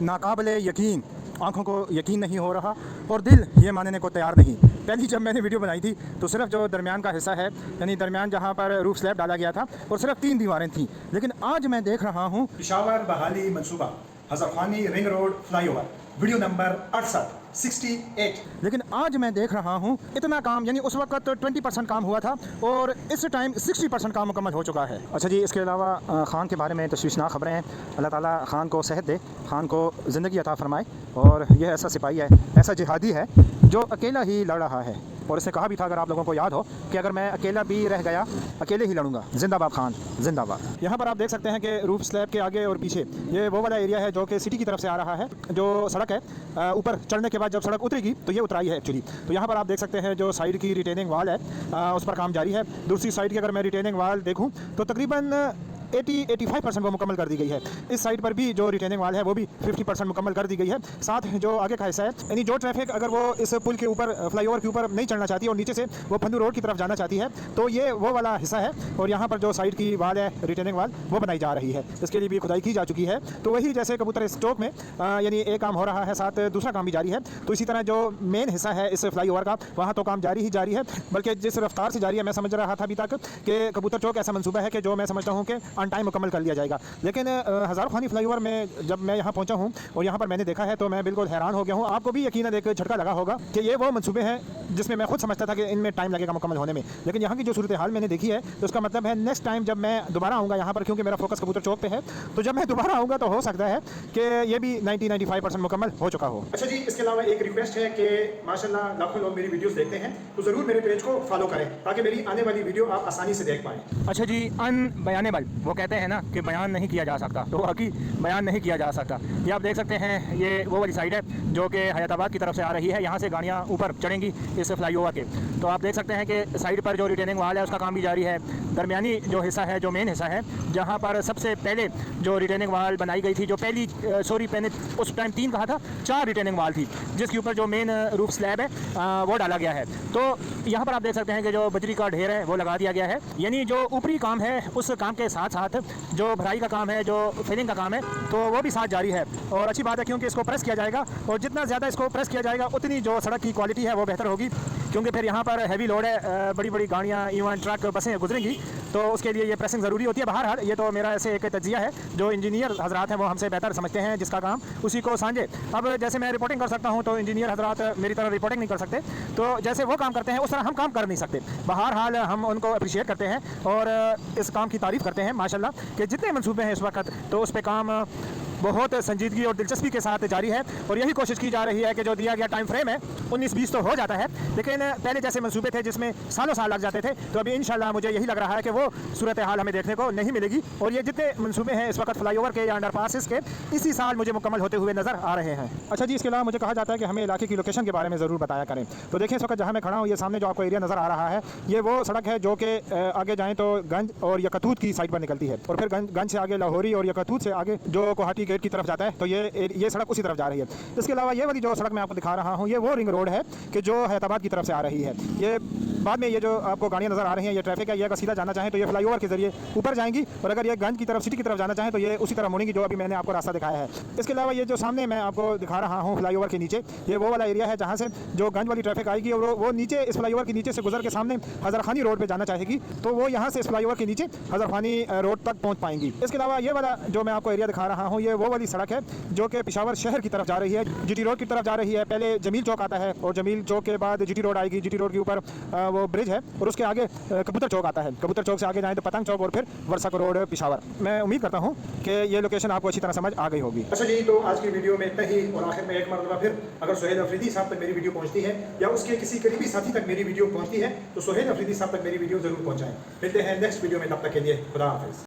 नाकाबिले यकीन, आंखों को यकीन नहीं हो रहा और दिल ये मानने को तैयार नहीं। पहली जब मैंने वीडियो बनाई थी तो सिर्फ जो दरमियान का हिस्सा है, यानी दरमियान जहाँ पर रूफ स्लैब डाला गया था, और सिर्फ 3 दीवारें थीं। लेकिन आज मैं देख रहा हूँ पेशावर बहाली मंसूबा, Hazarkhwani ring road flyover, video number 68। लेकिन आज मैं देख रहा हूँ इतना काम, यानी उस वक्त 20% काम हुआ था और इस टाइम 60% काम मुकम्मल हो चुका है। अच्छा जी, इसके अलावा ख़ान के बारे में तशवीशनाक खबरें हैं। अल्लाह ताला ख़ान को सेहत दे, ख़ान को ज़िंदगी अता फरमाए। और यह ऐसा सिपाही है, ऐसा जिहादी है जो अकेला ही लड़ रहा है। और इसने कहा भी था, अगर आप लोगों को याद हो, कि अगर मैं अकेला भी रह गया, अकेले ही लड़ूंगा। जिंदाबाद ख़ान, जिंदाबाद। यहाँ पर आप देख सकते हैं कि रूफ स्लैब के आगे और पीछे ये वो वाला एरिया है जो कि सिटी की तरफ से आ रहा है। जो सड़क है ऊपर चढ़ने के बाद जब सड़क उतरेगी तो ये उतराई है एक्चुअली। तो यहाँ पर आप देख सकते हैं जो साइड की रिटेनिंग वाल है उस पर काम जारी है। दूसरी साइड की अगर मैं रिटेनिंग वाल देखूँ तो तकरीबन 80-85% वो मुकम्मल कर दी गई है। इस साइड पर भी जो रिटेनिंग वाल है वो भी 50% मुकम्मल कर दी गई है। साथ जो आगे का हिस्सा है, यानी जो ट्रैफिक अगर वो इस पुल के ऊपर, फ्लाईओवर के ऊपर नहीं चढ़ना चाहती और नीचे से वो फंदू रोड की तरफ जाना चाहती है, तो ये वो वाला हिस्सा है। और यहाँ पर जो साइड की वाल है, रिटेनिंग वाल, वो बनाई जा रही है। इसके लिए भी खुदाई की जा चुकी है। तो वही जैसे कबूतर स्टॉक में यानी एक काम हो रहा है, साथ दूसरा काम भी जारी है। तो इसी तरह जो मेन हिस्सा है इस फ्लाईओवर का, वहाँ तो काम जारी ही जारी है। बल्कि जिस रफ्तार से जारी है, मैं समझ रहा था अभी तक कि कबूतर चौक ऐसा मनसूबा है कि जो मैं समझता हूँ कि ऑन टाइम मुकम्मल कर लिया जाएगा। लेकिन हज़ारखानी फ्लाईओवर में जब मैं यहाँ पहुँचा हूँ और यहाँ पर मैंने देखा है तो मैं बिल्कुल हैरान हो गया हूँ। आपको भी यकीनन एक झटका लगा होगा कि ये वो मंसूबे हैं जिसमें मैं खुद समझता था कि इनमें टाइम लगेगा मुकम्मल होने में। लेकिन यहाँ की जो सूरत हाल मैंने देखी है तो उसका मतलब है नेक्स्ट टाइम जब मैं दोबारा आऊँगा यहाँ पर, क्योंकि मेरा फोकस कबूतर चौक पे है, तो जब मैं दोबारा आऊँगा तो हो सकता है कि ये भी 90-95% मुकम्मल हो चुका हो। अच्छा जी, इसके अलावा एक रिक्वेस्ट है कि माशाल्लाह लाखों लोग मेरी वीडियोस देखते हैं, तो ज़रूर मेरे पेज को फॉलो करें ताकि मेरी आने वाली वीडियो आप आसानी से देख पाएँ। अच्छा जी, अनबयानेबल, वो कहते हैं ना कि बयान नहीं किया जा सकता, तो वाकई बयान नहीं किया जा सकता। ये आप देख सकते हैं, ये वो वाली साइड है जो कि हयाताबाद की तरफ से आ रही है। यहाँ से गाड़ियाँ ऊपर चढ़ेंगी इस फ्लाईओवर के। तो आप देख सकते हैं कि साइड पर जो रिटेनिंग वाल है उसका काम भी जारी है। दरमियानी जो हिस्सा है, जो मेन हिस्सा है, जहाँ पर सबसे पहले जो रिटेनिंग वाल बनाई गई थी, जो पहली मैंने उस टाइम 3 कहा था, 4 रिटेनिंग वाल थी, जिसके ऊपर जो मेन रूफ स्लैब है वो डाला गया है। तो यहाँ पर आप देख सकते हैं कि जो बजरी का ढेर है वो लगा दिया गया है। यानी जो ऊपरी काम है उस काम के साथ साथ जो भराई का काम है, जो फिलिंग का काम है, तो वो भी साथ जारी है। और अच्छी बात है क्योंकि इसको प्रेस किया जाएगा, और जितना ज़्यादा इसको प्रेस किया जाएगा उतनी जो सड़क की क्वालिटी है वो बेहतर होगी। क्योंकि फिर यहाँ पर हैवी लोड है, बड़ी बड़ी गाड़ियाँ, इवन ट्रक, बसें गुजरेंगी, तो उसके लिए ये प्रेसिंग ज़रूरी होती है। बहरहाल ये तो मेरा ऐसे एक तजिया है, जो इंजीनियर हजरात हैं वो हमसे बेहतर समझते हैं जिसका काम उसी को सांझे। अब जैसे मैं रिपोर्टिंग कर सकता हूँ तो इंजीनियर हजरात मेरी तरह रिपोर्टिंग नहीं कर सकते, तो जैसे वो काम करते हैं उस तरह हम काम कर नहीं सकते। बहरहाल हम उनको अप्रिशिएट करते हैं और इस काम की तारीफ़ करते हैं माशाल्लाह, कि जितने मंसूबे हैं इस वक्त, तो उस पर काम बहुत संजीदगी और दिलचस्पी के साथ जारी है। और यही कोशिश की जा रही है कि जो दिया गया टाइम फ्रेम है 19-20 तो हो जाता है, लेकिन पहले जैसे मंसूबे थे जिसमें सालों साल लग जाते थे, तो अभी इंशाल्लाह मुझे यही लग रहा है कि वो सूरत हाल हमें देखने को नहीं मिलेगी। और ये जितने मंसूबे हैं इस वक्त फ्लाईओवर के या अंडरपासेस के, इसी साल मुझे मुकम्मल होते हुए नज़र आ रहे हैं। अच्छा जी, इसके अलावा मुझे कहा जाता है कि हमें इलाके की लोकेशन के बारे में ज़रूर बताया करें। तो देखिए, इस वक्त जहाँ मैं खड़ा हूँ, ये सामने जो आपको एरिया नज़र आ रहा है, ये वो सड़क है जो कि आगे जाएँ तो गंज और यकतूत की साइड पर निकलती है, और फिर गंज से आगे लाहौरी और यकतूत से आगे जो कोहाटी गेट की तरफ जाता है, तो ये सड़क उसी तरफ जा रही है। इसके अलावा ये वाली जो सड़क मैं आपको दिखा रहा हूँ, ये वो रिंग रोड है कि जो हैदराबाद की तरफ से आ रही है। ये बाद में ये जो आपको गाड़ियाँ नज़र आ रही हैं, ये ट्रैफिक है, ये अगर सीधा जाना चाहें तो ये फ्लाईओवर के जरिए ऊपर जाएंगी, और अगर ये गंज की तरफ, सिटी की तरफ जाना चाहें तो ये उसी तरफ मुड़ेंगी जो अभी मैंने आपको रास्ता दिखाया है। इसके अलावा ये जो सामने मैं आपको दिखा रहा हूँ फ्लाईओवर के नीचे, ये वो वाला एरिया है जहाँ से जो गंज वाली ट्रैफिक आएगी और वो नीचे इस फ्लाईओवर के नीचे से गुजर के सामने हज़रखानी रोड पर जाना चाहेगी, तो वो यहाँ से इस फ्लाईओवर के नीचे हज़रखानी रोड तक पहुँच पाएंगी। इसके अलावा ये वाला जो मैं आपको एरिया दिखा रहा हूँ, ये वो वाली सड़क है जो कि पेशावर शहर की तरफ जा रही है, जीटी रोड की तरफ जा रही है। पहले जमील चौक आता है और जमील चौक के बाद जीटी रोड आएगी। जीटी रोड के ऊपर वो ब्रिज है और उसके आगे कबूतर चौक आता है। कबूतर चौक से आगे जाएं तो पतंग चौक और फिर वर्षक रोड पेशावर। मैं उम्मीद करता हूँ कि ये लोकेशन आपको अच्छी तरह समझ आ गई होगी। अच्छा जी, तो आज की वीडियो में इतना ही। और आखिर में एक मरतबा फिर, अगर सुहेल अफरीदी साहब तक मेरी वीडियो पहुँचती है या उसके किसी करीबी साथी तक मेरी वीडियो पहुँचती है, तो सुहेल अफरीदी साहब तक मेरी वीडियो ज़रूर पहुँचाएँ। मिलते हैं नेक्स्ट वीडियो में, तब तक के लिए खुदा हाफिज़।